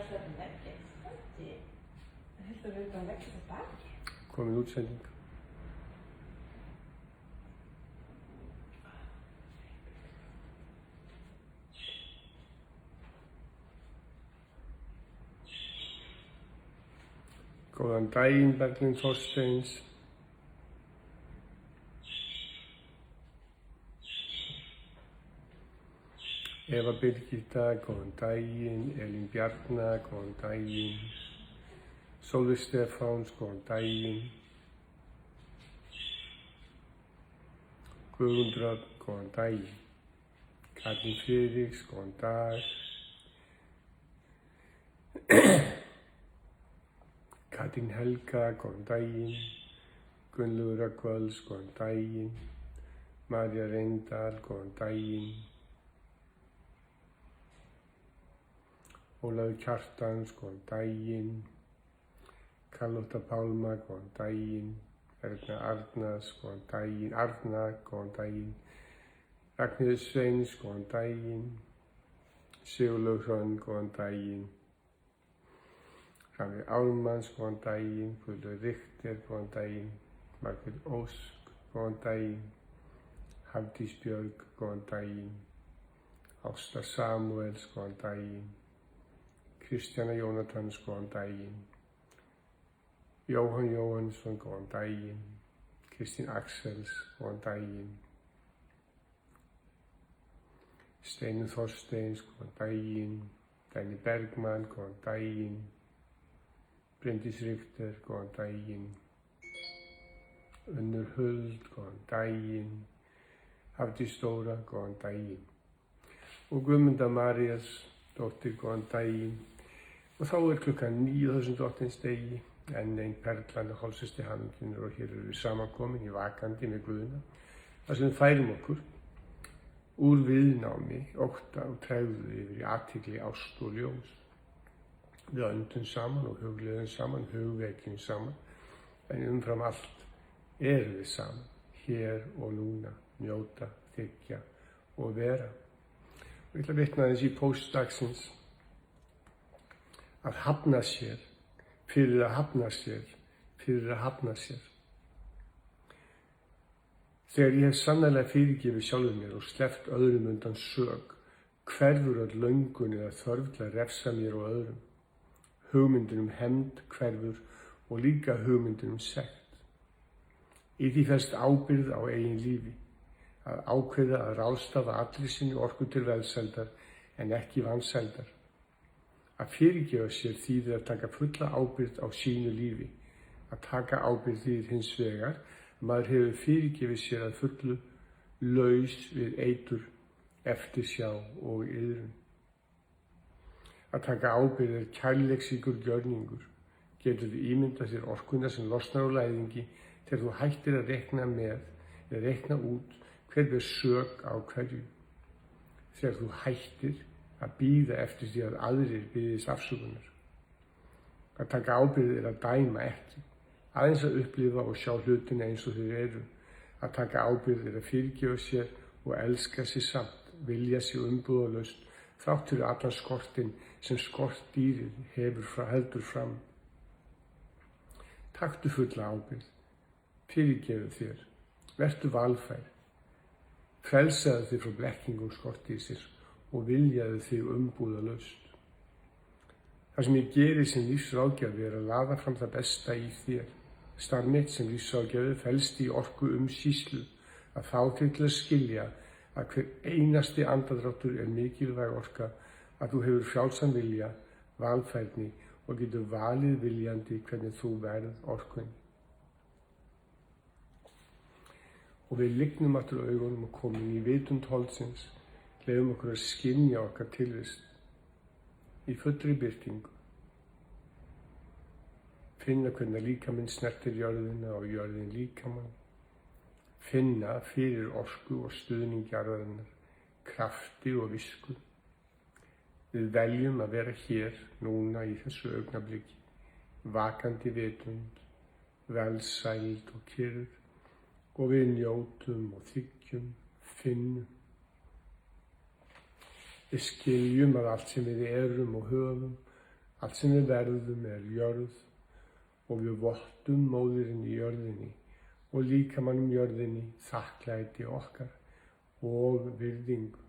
Útvarpsvöldum veggið. Heldur við utan veggið á baki? Komin útsending. Góðan daginn, Berglind Þorsteins. Eva Birgitta, góðan daginn. Elín Bjarna, góðan daginn. Sólveig Stefáns, góðan daginn. Guðrún Dröfn, góðan daginn. Katrín Friðriks, góðan dag. Katrín Helga, góðan daginn. Gunnlaugur Rögnvalds, góðan daginn. María Reyndal, góðan daginn. Ólafur Kjartans, góðan daginn. Karlotta Pálma, góðan daginn. Erna Arnars, góðan daginn. Arna, góðan daginn. Ragnhildur Sveins, góðan daginn. Sigurlaug Hrönn, góðan daginn. Rannveig Ármanns, góðan daginn. Guðlaug Richter, góðan daginn. Margrét Ósk, góðan daginn. Hafdís Björg, góðan daginn. Ásta Samúels, góðan daginn. Kristjana Jónatans, góðan daginn. Jóhann Jóhannsson, góðan daginn. Kristín Axels, góðan daginn. Steinunn Þorsteins, góðan daginn. Dagný Bergmann, góðan daginn. Bryndís Richter, góðan daginn. Unnur Huld, góðan daginn. Hafdís Stóra, góðan daginn. Og Guðmunda Marías dóttir, góðan daginn. Og þá klukkan 9 þessum drottins degi, enn einn perlan og hálsesti hamingjunar og hér við samankomin í vakandi með Guðna. Það sem við færum okkur úr viðnámi, ótta og tregðu yfir í athygli, ást og ljós. Við öndum saman og hugleiðum saman, hugvekjum saman, en umfram allt erum við saman, hér og núna, njóta, þykja og vera. Og ég ætla að vitna aðeins í póstdagsins. Að hafna sér, fyrir að hafna sér, fyrir að hafna sér. Þegar ég hef sannarlega fyrirgefið sjálfur mér og sleppt öðrum undan sök, hverfur öll löngun eða þörf til að refsa mér og öðrum. Hugmyndin hefnd hverfur og líka hugmyndin sekt. Í því felst ábyrgð á eigin lífi, að ákveða að ráðstafa allri sinni orku til velsældar en ekki vansældar. Að fyrirgefa sér þýðir að taka fulla ábyrgð á sínu lífi. Að taka ábyrgð þýðir hins vegar að maður hefur fyrirgefið sér að fullu laus við eitur, eftirsjá og iðrun. Að taka ábyrgð er kærleiksríkur gjörningur. Getur þú ímyndað þér orkuna sem losnar á læðingi þegar þú hættir að reikna með eða reikna út hver ber sök á hverju. Þegar þú hættir að bíða eftir því að aðrir biðjist afsökunar. Að taka ábyrgð er að dæma ekki, aðeins að upplifa og sjá hlutina eins og þeir eru. Að taka ábyrgð er að fyrirgefa sér og elska sér samt, vilja sér umbúðalaust, þrátt fyrir allan skortinn sem skortdýrið heldur fram. Taktu fulla ábyrgð, fyrirgefu þér, vertu valfær, frelsaðu þig frá blekkingum skortdýrsins og viljaðu þig umbúðalaust. Það sem ég geri sem lífsráðgjafi er að laða fram það besta í þér. Starf mitt sem lífsráðgjafi felst í orku umsýslu, að fá þig til að skilja að hver einasti andardráttur er mikilvæg orka, að þú hefur frjálsan vilja, valfærni og getur valið viljandi hvernig þú verð orkunni. Og við lygnum aftur augunum og komum í vitund holdsins, leyfum okkur að skynja okkar tilvist í fullri birtingu. Finna hvernig líkaminn snertir jörðina og jörðin líkamann. Finna fyrir orku og stuðning jarðarinnar, krafti og visku. Við veljum að vera hér núna í þessu augnabliki, vakandi vitund, velsæld og kyrrð, og við njótum og þiggjum, finnum. Við skiljum að allt sem við erum og höfum, Allt sem við verðum jörð og við vottum móðurinn í jörðinni og líkamannum jörðinni þakklæti okkar og virðingu.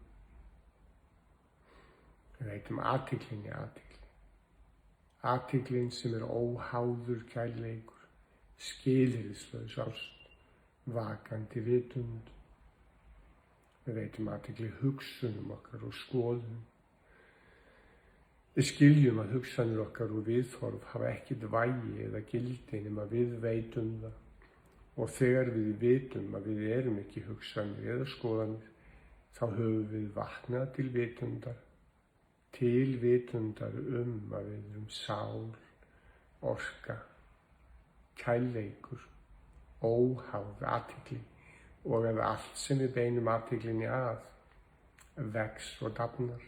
Við veitum athyglinni athygli. Athyglin sem óháður kærleikur, skilyrðislaus ást, vakandi vitund. Við veitum athygli hugsunum okkar og skoðum. Við skiljum að hugsanir okkar og viðhorf hafa ekkert vægi eða gildi nema við veitum það. Og þegar við vitum að við erum ekki hugsanir eða skoðanir, þá höfum við vaknað til vitundar að við erum sál, orka, kærleikur, óháð athygli og að allt sem við beinum athyglinni að vex og dafnar,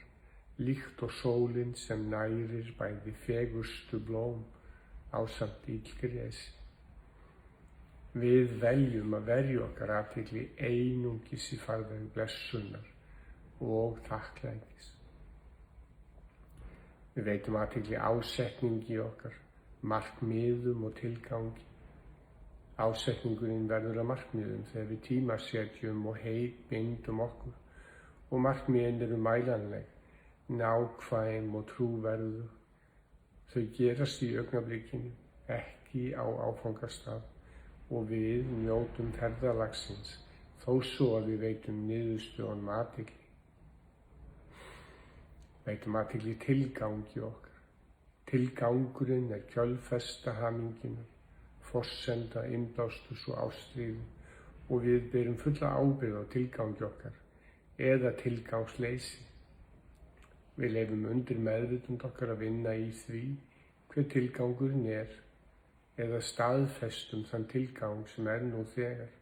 líkt og sólin sem nærir bæði fegurstu blóm ásamt illgresi. Við veljum að verja okkar athygli einungis í farveg blessunar og þakklætis. Við veitum athygli ásetningi okkar, markmiðum og tilgangi. Ásetningurinn verður að markmiðum þegar við tímasetjum og bindum okkur og markmiðin eru mælanleg, nákvæm og trúverðug. Þau gerast í augnablikinu, ekki á áfangastað. Og við njótum ferðalagsins þó svo að við veitum niðurstöðunum athygli. Veitum athygli tilgangi okkar. Tilgangurinn kjölfesta hamingjunnar, forsenda innblástus og ástríðu og við berum fulla ábyrgð á tilgangi okkar eða tilgangsleysi. Við leyfum undir meðvitund okkar að vinna í því hver tilgangurinn eða staðfestum þann tilgang sem nú þegar.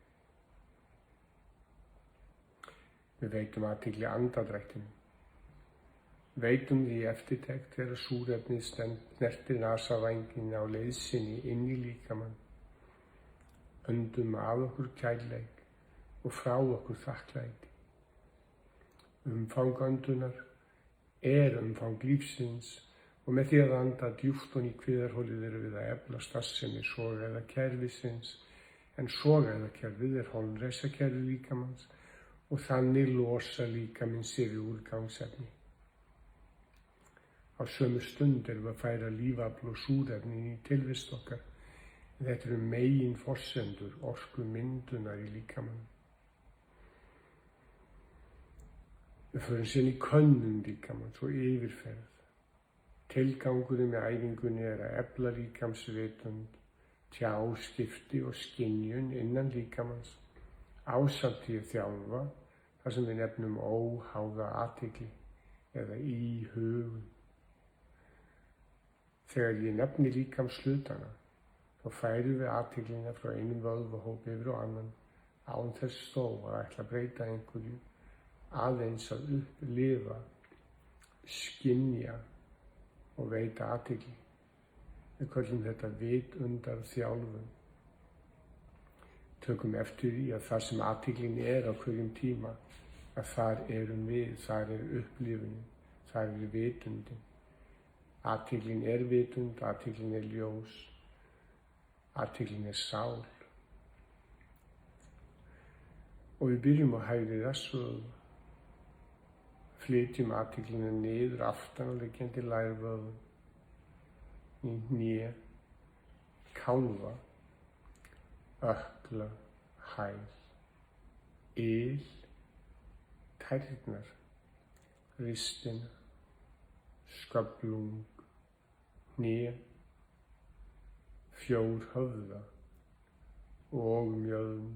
Við veitum athygli andardrættinu. Veitum því eftirtekt þegar súrefnið snertir nasavænginn á leið sinni inn í líkamann. Öndum að okkur kærleik og frá okkur þakklæti. Umfang öndunar umfang lífsins og með því að anda djúpt og í kviðarholið við að efla starfsemi sogæðakerfisins, en sogæðakerfið holræsakerfi líkamans og þannig losa líkaminn sig við úrgangsefni. Á sömu stund við að færa lífafl og súrefni í tilvist okkar, en þetta eru megin forsendur orku myndunar í líkamann. Við förum síðan í könnun líkamans og yfirferð. Tilgangurinn með æfingunni að efla líkamsvitund, tjáskipti og skynjun innan líkamans, ásamt því að þjálfa það sem við nefnum óháða athygli eða íhugun. Þegar ég nefni líkamshlutana, þá færum við athyglina frá einum vöðvahópi yfir á annan, án þess þó að ætla að breyta einhverju, aðeins að upplifa, skynja og veita athygli. Við köllum þetta vitundar þjálfun. Tökum eftir því að það sem athyglin á hverjum tíma, að þar erum við, þar upplifunin, þar vitundin. Athyglin vitund, athyglin ljós, athyglin sál. Og við byrjum á hægri rassvöðva. Flytjum athyglina niður aftan á liggjandi lærvöðvum, í hné, kálfa, ökkla, hæl, tærnar, ristina, sköflung, hné, fjórhöfða og mjöðm.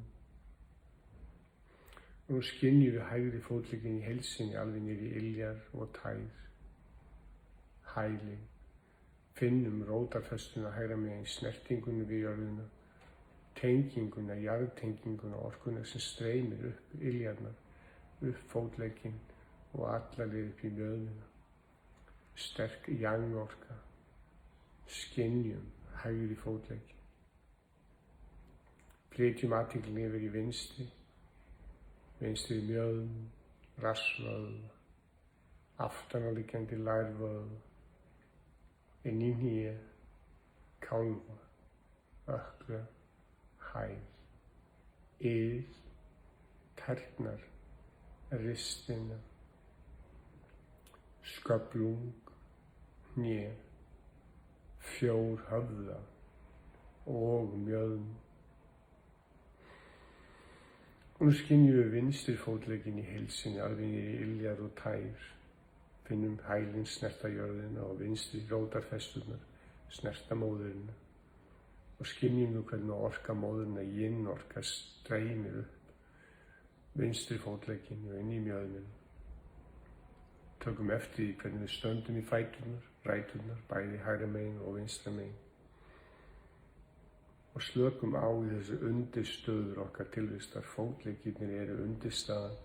Nú skynjum við hægri fótlegginn í heilsinni alveg niður í iljar og tær, hælinn. Finnum rótarfestuna hægra megin, snertingunni við jörðina, tenginguna, jarðtenginguna, orkuna sem streymir upp iljarnar, upp fótlegginn og alla leið upp í mjöðmina. Sterk yang-orka, skynjum hægri fótlegginn. Flytjum athyglina yfir í vinstri mjöðm, rassvöðva, aftanáliggjandi lærvöðva, inn í hné, kálfa, ökkla, hæl, tærnar, ristina, sköflung, hné, höfða og mjöðm. Og nú skynjum við vinstri fótlegginn í heilsinni, alveg niður í iljar og tær. Finnum hælinn snerta jörðina og vinstri rótarfesturnar snerta móðurina. Og skynjum við hvernig orka móðurina, yin-orka, streymir upp vinstri fótlegginn og inn í mjöðmina. Tökum eftir því hvernig við stöndum í fæturnar, ræturnar, bæði hægra megin og vinstra megin. Og slökum á í þessu undirstöður okkar tilvistar. Fótleggirnir eru undirstaðan,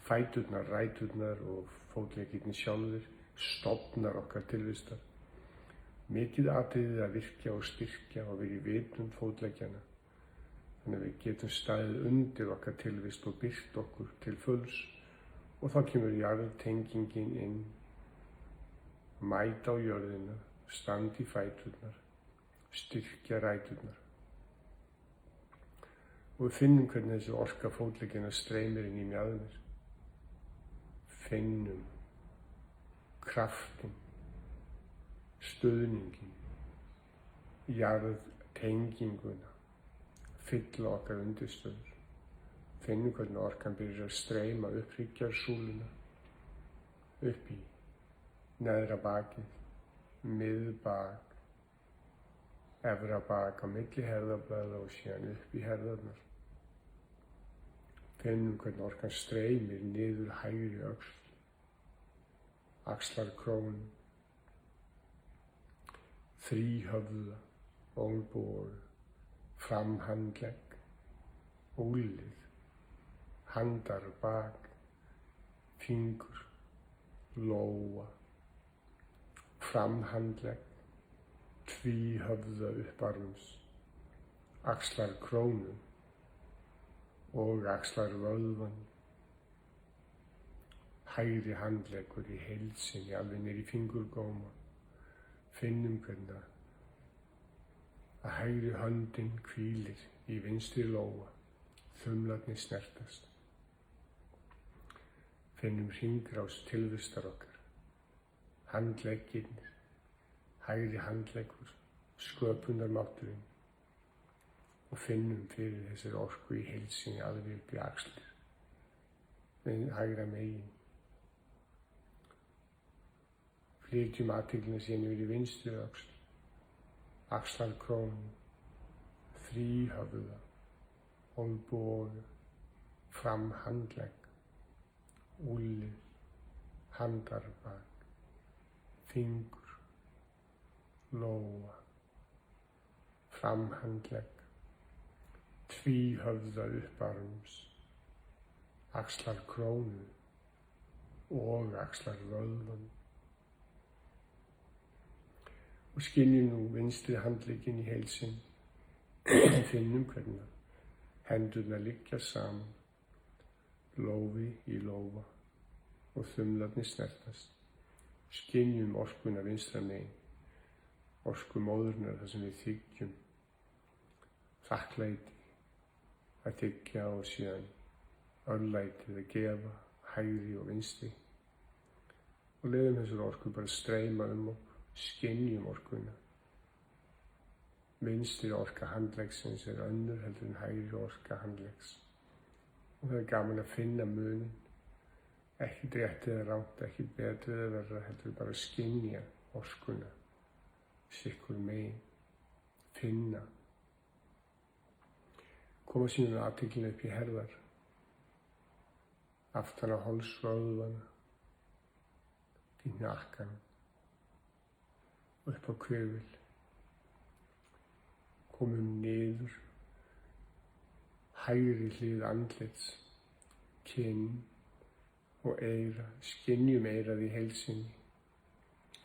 fæturnar, ræturnar og fótleggirnir sjálfir, stofnar okkar tilvistar. Mikið atriðið að virkja og styrkja og vera í vitund fótleggjana. Þannig að við getum staðið undir okkar tilvist og byrt okkur til fulls. Og þá kemur jarðtengingin inn, mæta á jörðina, standa í fæturnar, styrkja ræturnar. Og við finnum hvernig þessi orka fótleggjana streymir inn í mjaðmir. Finnum kraftin, stuðningin, jarðtenginguna, fylla okkar undirstöður. Finnum hvernig orkan byrjar að streyma upp hryggjarsúluna, upp í neðra bakið, miðbak, efra bak á milli herðablaða og síðan upp í herðarnar. Finnum hvernig orkan streymir niður hægri öxl, axlarkrónu, þríhöfða, olnboga, framhandlegg, úlnlið, handarbak, fingur, lóa, framhandlegg, tvíhöfða upparms, axlarkrónu og axlarvöðvan, hægri handleggur í heild sinni alveg niður í fingurgóma. Finnum hvernig að hægri höndin hvílir í vinstri lóa, þumlarnir snertast. Finnum hringrás tilvistar okkar, handleggirnir, hægri handleggur, sköpunarmátturinn og finnum fyrir þessari orku í heild sinni alveg upp í axlir, með hægra megin. Flytjum athyglina síðan yfir í vinstri öxl, axlarkrónu, þríhöfða, olnboga, framhandlegg, úlnlið, handarbak, fingur, lóa, framhandlegg, tvíhöfða upparms, axlarkrónu og axlarvöðvan. Og skynjum nú vinstri handlegginn í heild sinni. Finnum hvernig hendurnar liggja saman, lófi í lófa og þumlarnir snertast. Skynjum orkuna vinstra megin, orku móðurnar þar sem við þiggjum, þakklæti að þiggja og síðan örlætið að gefa, hægri og vinstri. Og leiðum þessar orku bara streyma okkur. Skynjum orkuna. Vinstri orka handleggsins önnur heldur en hægri orka handleggs. Og það gaman að finna munin. Ekki rétt eða rangt, ekki betra eða verra, heldur bara að skynja orkuna. Sikkur megin. Finna. Koma síðan athyglina upp í herðar. Aftan á hálsvöðvana. Í hnakkann. Upp á kvefil, komum niður, hægri hlið andlits, kinn og eyra, skynjum eyrað í heild sinni,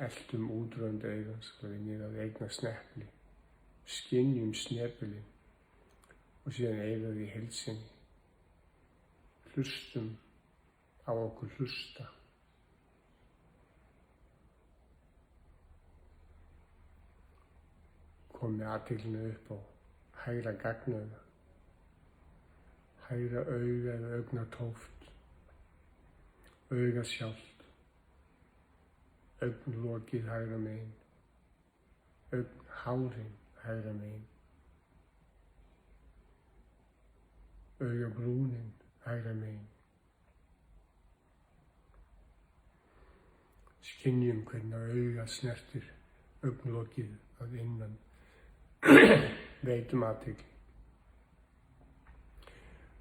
eltum útrönd eyrans, alveg niður að eigna snepli, skynjum snepilinn og síðan eyrað í heild sinni, hlustum á okkur hlusta. Komið athyglinni upp á hægra gagnauga, hægra auga eða augnatóft, auga sjálft, augnlokið hægra megin, augnhárin hægra megin, augabrúnin hægra megin. Skynjum hvernig auga snertir augnlokið að innan. Veitum athygli.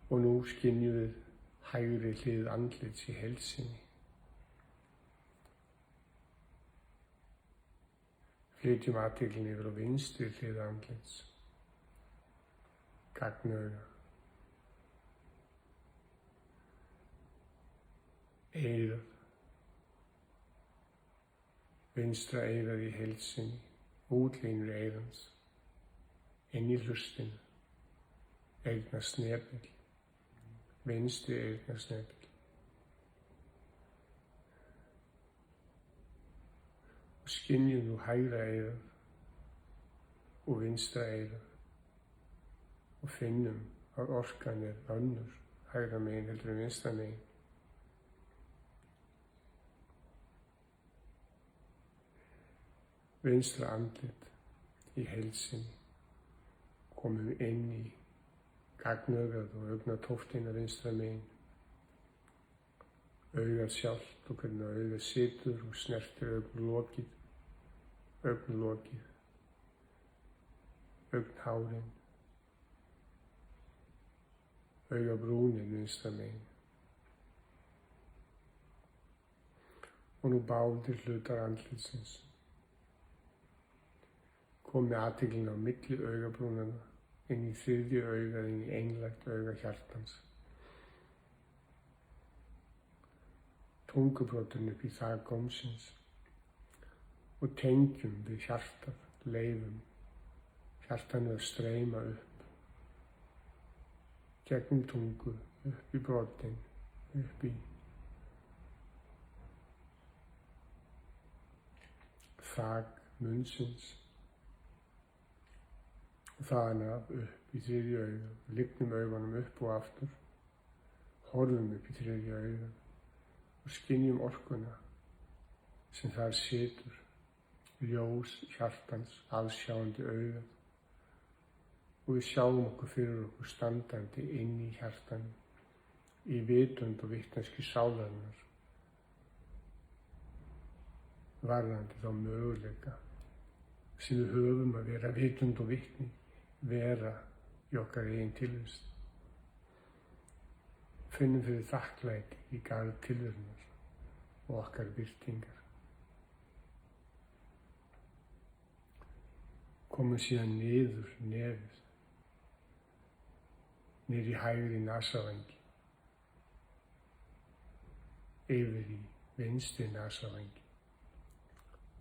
Og nú skynjum við hægri hlið andlits í heild sinni. Flytjum athyglinni yfir á vinstri hlið andlits. Gagnauga. Eyrað. Vinstra eyrað í heild sinni. Útlínur eyrans. Inn í hlustinu. Eyrnasnepill. Vinstri eyrnasnepill. Og skynjum nú hægra eyrað og vinstra eyrað og finnum að orkan önnur hægra megin heldur en vinstra megin. Vinstra andlit í heild sinni. Komum inn í gagnaugað og augnatóftina vinstra megin. Augað sjálft og hvernig augað situr og snertir augnlokið, augnhárin, augabrúnin vinstra megin. Og nú báðir hlutar andlitsins. Komið athyglinni á milli augabrúnanna, inn í þriðju augað, inn í einlægt auga hjartans. Tungubrotin upp í þak gómsins og tengjum við hjartað, leyfum hjartanu að streyma upp, gegnum tungu, upp í brotin, upp í þak munnsins. Og þaðan af upp í þriðju auga, lygnum augunum upp og aftur, horfum upp í þriðju auga og skynjum orkuna sem þar situr, ljós hjartans, allsjáandi auga. Og við sjáum okkur fyrir okkur standandi inn í hjartanu, í vitund og vitneskju sálarinnar, varðandi þá möguleika sem við höfum að vera vitund og vitni, vera í okkar eigin tilvist. Finnum fyrir þakklæti í garð tilverunar og okkar birtingar. Komum síðan niður nefið, niður í hægri nasavangi, yfir í vinstri nasavangi.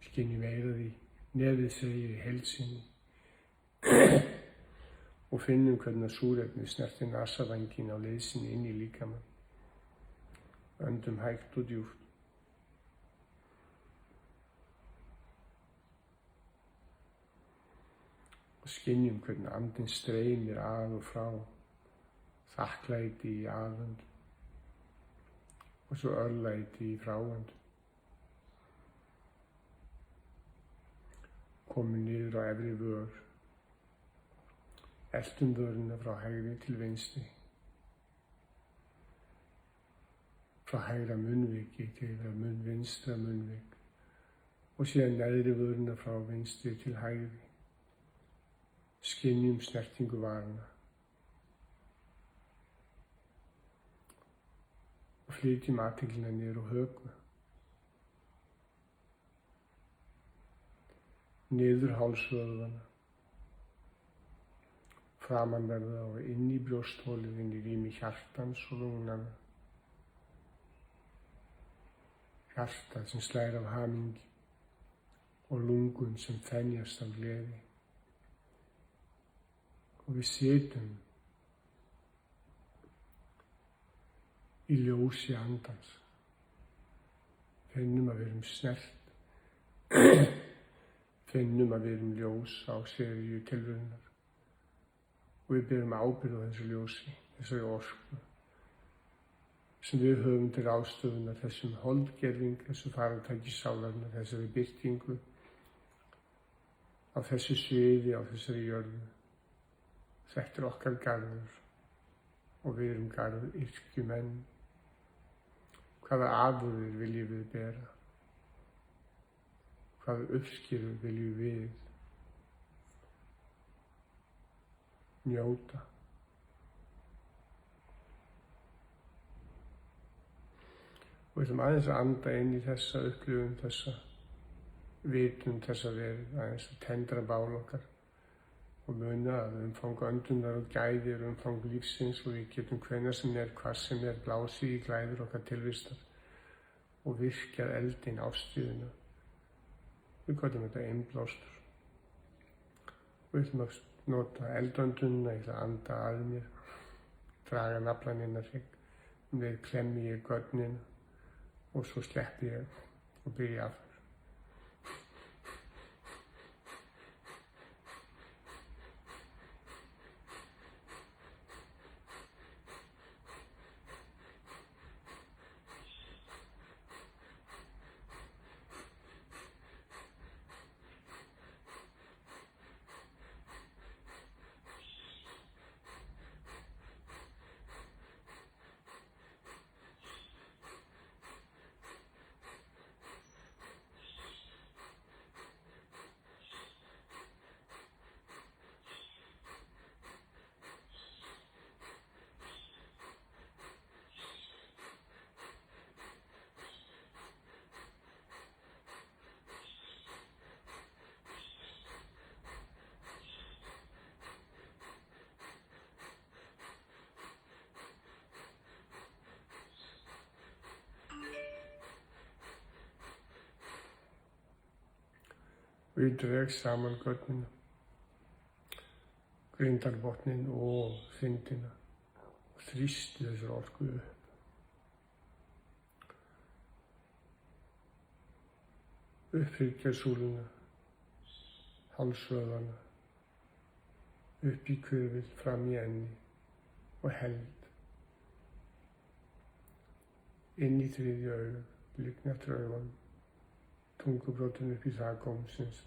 Skynjum eyrað í nefið segir í heild sinni og finnum hvernig súrefni snertir nasavanginn á leið sinni inn í líkamann. Öndum hægt og djúpt. Og skynjum hvernig andinn streymir að og frá, þakklæti í aðöndum og svo örlæti í fráöndum. Komum niður á efri vör, eltum vörina frá hægri til vinstri, frá hægra munnviki til vinstra munnvik og síðan neðri vörina frá vinstri til hægri. Skynjum snertingu varna og flytjum athyglina niður á höku, niður hálsvöðvana, framanverða og inn í brjósthólið, inn í rými hjartans og lungnanna. Hjartað sem slær af hamingju og lungun sem þenjast af gleði. Og við situm í ljósi andans, finnum að við erum snert, finnum að við erum ljós á seríu tilverunar og við berum ábyrgð á þessu ljósi, þessari orku sem við höfum til ráðstöfunar, þessum holdgerving, þessu faratæki sálarinnar, þessari birtingu á þessu sviði, á þessari jörðu. Þetta er okkar garður og við erum garðyrkjumenn. Hvaða afurðir viljum við bera? Hvaða uppskerur viljum við njóta? Og við ætlum aðeins að anda inn í þessa upplifun, þessa vitund, þessa verið, aðeins að tendra bál okkar og muna að umfang öndunar og gæði er umfang lífsins og við getum hvenær sem hvað sem blásið í glæður okkar tilvistar og virkjað eldinn ástíðuna. Við gotum þetta einblástur. Við ætlum að nota eldöndunina, ég ætla að anda að mér, draga naflann inn að sig, við klemmi ég gögnina og svo sleppi ég og byrja aftur. Og ég dreg saman gögnina, grindarbotnin og þindina og þrýsti þessar orku upp. Upp hryggjarsúluna, hálsvöðvana, upp í hvirfil, fram í enni og held. Inn í þriðja augað, lygna eftir augunum. Tungubrotin upp í það gómsins.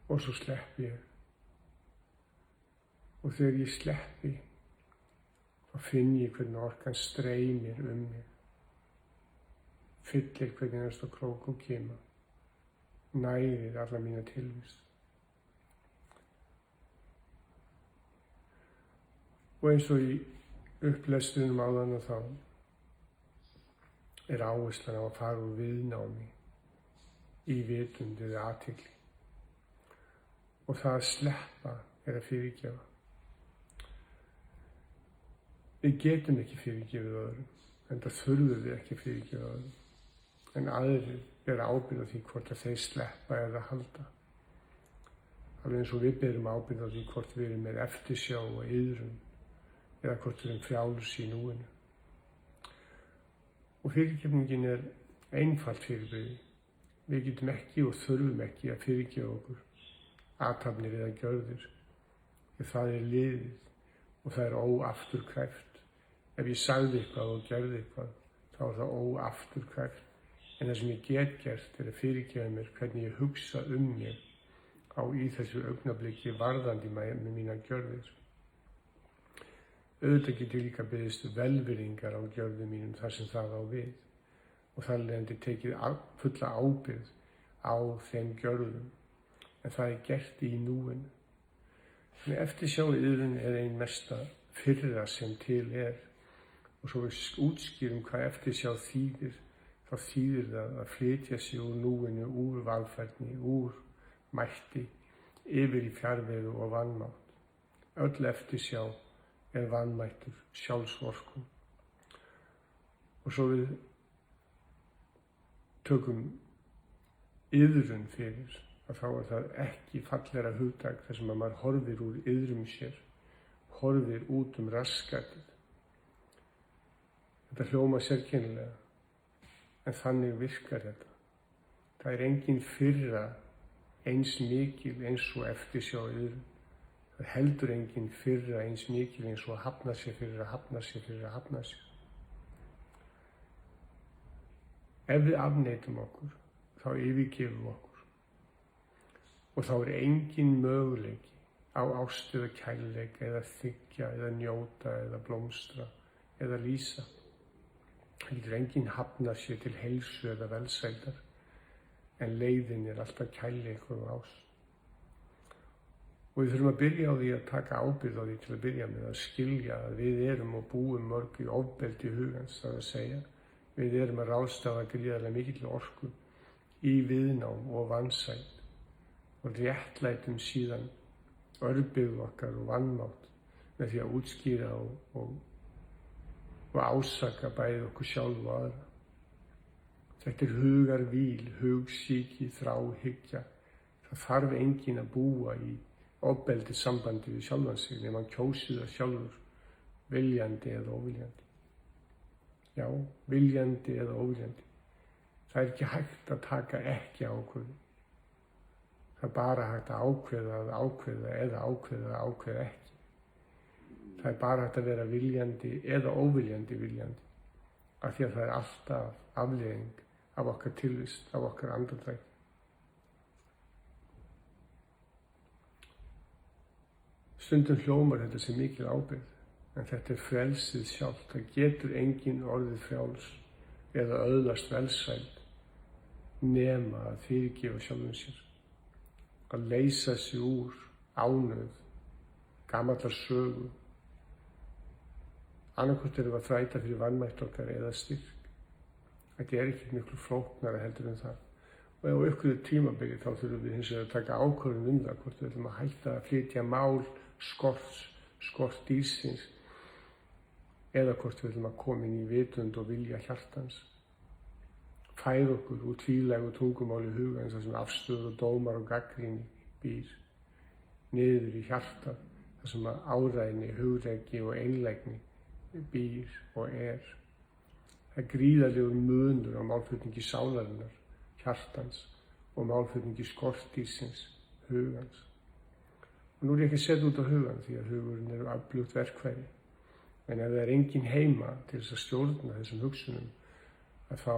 Og svo sleppi ég. Og þegar ég sleppi, þá finn ég hvernig orkan streymir mig. Fyllir hvernig einasta krók og kima. Nærir alla mína tilvist. Og eins og í upplestunum áðan og þá er áherslan á að fara úr viðnámi í vitund eða athygli. Og það að sleppa er að fyrirgefa. Við getum ekki fyrirgefið öðrum, en það þurfum við ekki fyrirgefa öðrum. En aðrir bera ábyrgð á því hvort að þeir sleppa eða halda. Alveg eins og við berum ábyrgð á því hvort við erum með eftirsjá og iðrun eða hvort við erum frjáls í núinu. Og fyrirgefningin er einfalt fyrirbrigði. Við getum ekki og þurfum ekki að fyrirgefa okkur athafnir eða gjörðir. Það er liðið og það er óafturkræft. Ef ég sagði eitthvað og gerði eitthvað, þá er það óafturkræft. En það sem ég get gert er að fyrirgefa mér hvernig ég hugsa mér í þessu augnabliki varðandi með mína gjörðir. Auðvitað getur líka beðist velvirðingar á gjörðum mínum þar sem það á við og þar leiðandi tekið fulla ábyrgð á þeim gjörðum, en það er gert í núinu. Þannig eftirsjáiðrun er ein mesta fyrra sem til og svo við útskýrum hvað eftirsjá þýðir, þá þýðir það að flytja sig úr núinu, úr valfærni, úr mætti, yfir í fjarveru og vanmátt. Öll eftirsjá er vanmættur, sjálfsvorkunn. Og svo við tökum iðrun fyrir, að þá er það ekki fallegra hugtak þar sem að maður horfir úr iðrum sér, horfir út raskatið. Þetta hljóma sérkennilega, En þannig virkar þetta. Það er engin fyrra eins mikil eins og eftirsjá öðrum. Það heldur engin fyrra eins mikil eins og að hafna sér fyrir að hafna sér fyrir að hafna sér. Ef við afneitum okkur, þá yfirgefum við okkur. Og þá er engin möguleiki á ást eða kærleik eða þykja eða njóta eða blómstra eða lýsa. Það getur enginn hafnað sér til heilsu eða velsældar, en leiðin er alltaf kærleikur og ást. Og við þurfum að byrja á því að taka ábyrgð á því til að byrja með að skilja að við erum og búum mörg í ofbeldi hugans, það að segja. Við erum að ráðstafa gríðarlega mikill orku í viðnám og vansæld og réttlætum síðan örbirgð okkar og vanmátt með því að útskýra og ásaka bæði okkur sjálf og aðra. Þetta er hugarvíl, hugsýki, þráhyggja. Það þarf enginn að búa í ofbeldi sambandi við sjálfan sig nema hann kjósi það sjálfur, viljandi eða óviljandi. Já, viljandi eða óviljandi. Það er ekki hægt að taka ekki ákvörðun. Það er bara hægt að ákveða eða ákveða ekki. Það er bara hægt að vera viljandi eða óviljandi viljandi. Af því að það er alltaf afleiðing af okkar tilvist, af okkar andardrætti. Stundum hljómar þetta sem mikil ábyrgð, en þetta er frelsið sjálft. Það getur enginn orðið frjáls eða öðlast velsæld nema að fyrirgefa sjálfum sér. Að leysa sig úr ánauð, gamallar sögu. Annarkvort erum við að þræta fyrir vanmætt okkar eða styrk. Þetta er ekki miklu flóknara heldur en það. Og á einhverju tímabili þá þurfum við hins vegar að taka ákvörðun það hvort við ætlum að hætta að flytja mál skort dýrsins eða hvort við ætlum að koma inn í vitund og vilja hjartans. Færa okkur úr tvílægu tungumáli hugans þar sem afstöður og dómar og gagnrýni býr, niður í hjarta þar sem áræðni, hugrekki og einlægni býr og er. Það er gríðarlegur munur á málflutningi sálarinnar, hjartans og málflutningi skortdýrsins, hugans. Og nú er ég ekki að setja út á hugan því að hugurinn er afblugt verkfæri. En ef það er enginn heima til þess að stjórna þessum hugsunum, að þá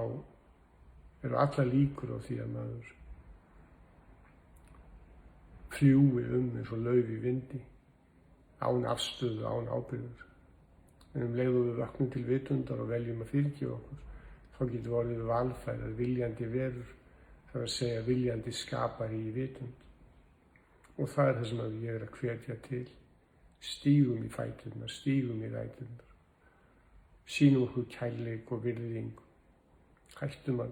eru alla líkur á því að maður fljúi eins og lauf í vindi, án afstöðu, án ábyrgðar. En leið og við vaknum til vitundar og veljum að fyrirgefa okkur, þá getur orðið valfærar, viljandi verur, það að segja viljandi skapari í vitund. Og það er það sem ég er að hvetja til. Stígum í fæturnar, stígum í ræturnar. Sýnum okkur kærleik og virðingu. Hættum að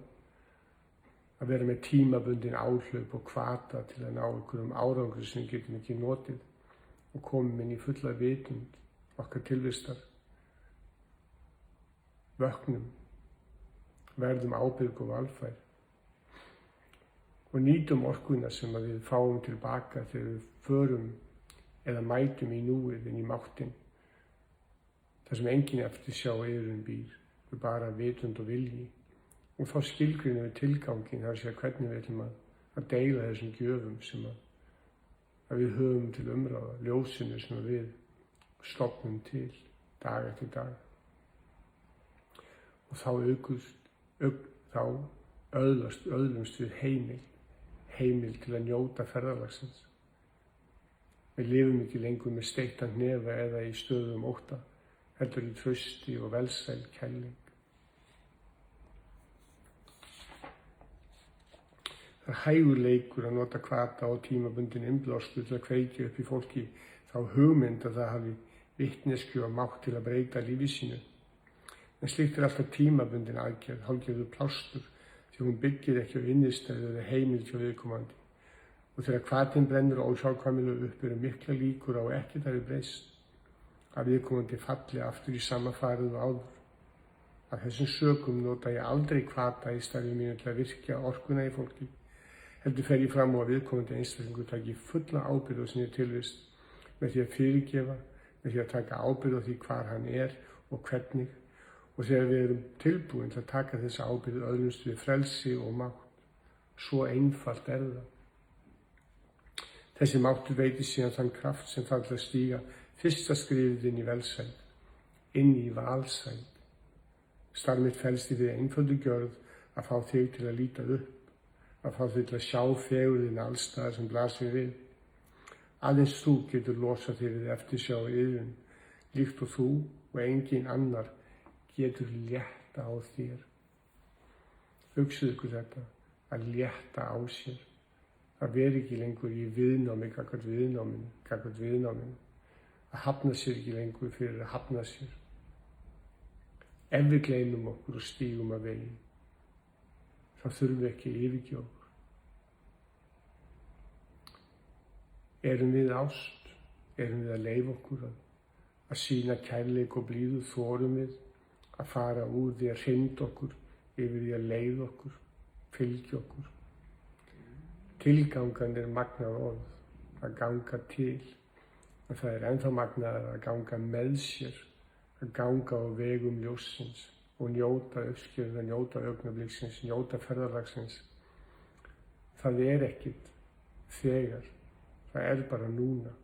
vera með tímabundin áhlaup og hvata til að ná einhverjum árangri sem við getum ekki notið og komum inn í fulla vitund okkar tilvistar. Vöknum, verðum ábyrg og valfær og nýtum orkuna sem við fáum tilbaka þegar við förum eða mætum í núið inn í máttinn. Það sem enginn eftirsjá eyrun býr, við bara vitund og vilji. Og þá skilgreinum við tilganginn, það er að segja hvernig við ætlum að deila þessum gjöfum sem að við höfum til umráða, ljósinu sem við stofnum til dag eftir dag. Og þá öðlumst við heimil til að njóta ferðalagsins. Við lifum ekki lengur með steiktan hnefa eða í stöðum ótta, heldur í trausti og velsæld kærleik. Það er hægur leikur að nota hvata og tímabundin innblástur til að kveikja upp í fólki þá hugmynd að það hafi vitneskju og mátt til að breyta lífi sínu. En slíkt er alltaf tímabundin aðgerð, hálfgerður plástur, því hún byggir ekki á innistæðu eða heimild hjá viðkomandi. Og þegar hvatinn brennur ósjálfkvæmilega upp eru mikla líkur á ekki þar breyst, að viðkomandi falli aftur í sama farið og áður. Af þessum sökum nota ég aldrei hvata í starfi mínu til að virkja orkuna í fólki. Heldur fer ég fram á að viðkomandi einstaklingur taki fulla ábyrgð á sinni tilvist með því að fyrirgefa, með því að taka ábyrgð á því hvar hann er og hvernig Og þegar við erum tilbúin til að taka þessa ábyrgð öðlumst við frelsi og mátt. Svo einfalt það. Þessi máttur veitir síðan þann kraft sem þarf til að stíga fyrsta skrifið inn í velsæld, inn í valsæld. Starf mitt felst í því einföldu gjörð að fá þig til að líta upp, að fá þig til að sjá fegurðina allstaðar sem blasir við. Aðeins þú getur losað þig við eftirsjá og iðrun, líkt og þú og engin annar getur létta á þér. Hugsið ykkur þetta, að létta á sér. Það veri ekki lengur í viðnámi gagnvart viðnáminu, að hafna sér ekki lengur fyrir að hafna sér. Ef við gleymum okkur og stígum að vegi, þá þurfum við ekki að yfirgefa okkur. Erum við ást, erum við að leyfa okkur að sýna kærleik og blíðu, þorum við að fara úr því að hrinda okkur yfir því að leiða okkur, fylgja okkur. Tilgangan magnað orð, að ganga til, en það ennþá magnaðar að ganga með sér, að ganga á vegum ljóssins og njóta uppskjörunar, njóta augnabliksins, njóta ferðalagsins. Það ekkert þegar, það bara núna.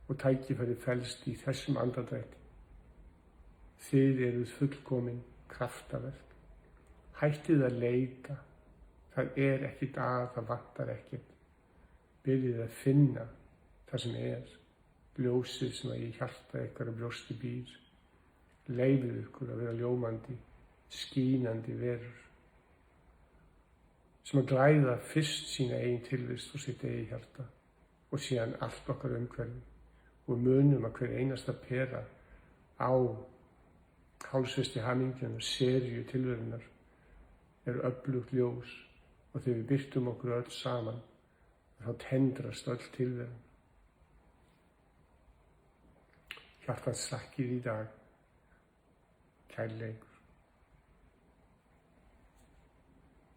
Og tækifæri felst í þessum andardrætti. Þið eruð fullkomin kraftaverk. Hættið að leita. Það ekkert það vantar ekkert. Byrjið að finna það sem ljósið sem í hjarta ykkar og brjósti býr. Leyfið ykkur að vera ljómandi, skínandi verur, sem að glæða fyrst sína eigin tilvist og sitt eigin hjarta og síðan allt okkar umhverfi. Og munum að hver einasta pera á hálsvesti hamingjan og seríu tilverunar öflugt ljós, og þegar við birtum okkur öll saman, þá tendrast öll tilveran. Hjartans þakkir í dag, kærleikur.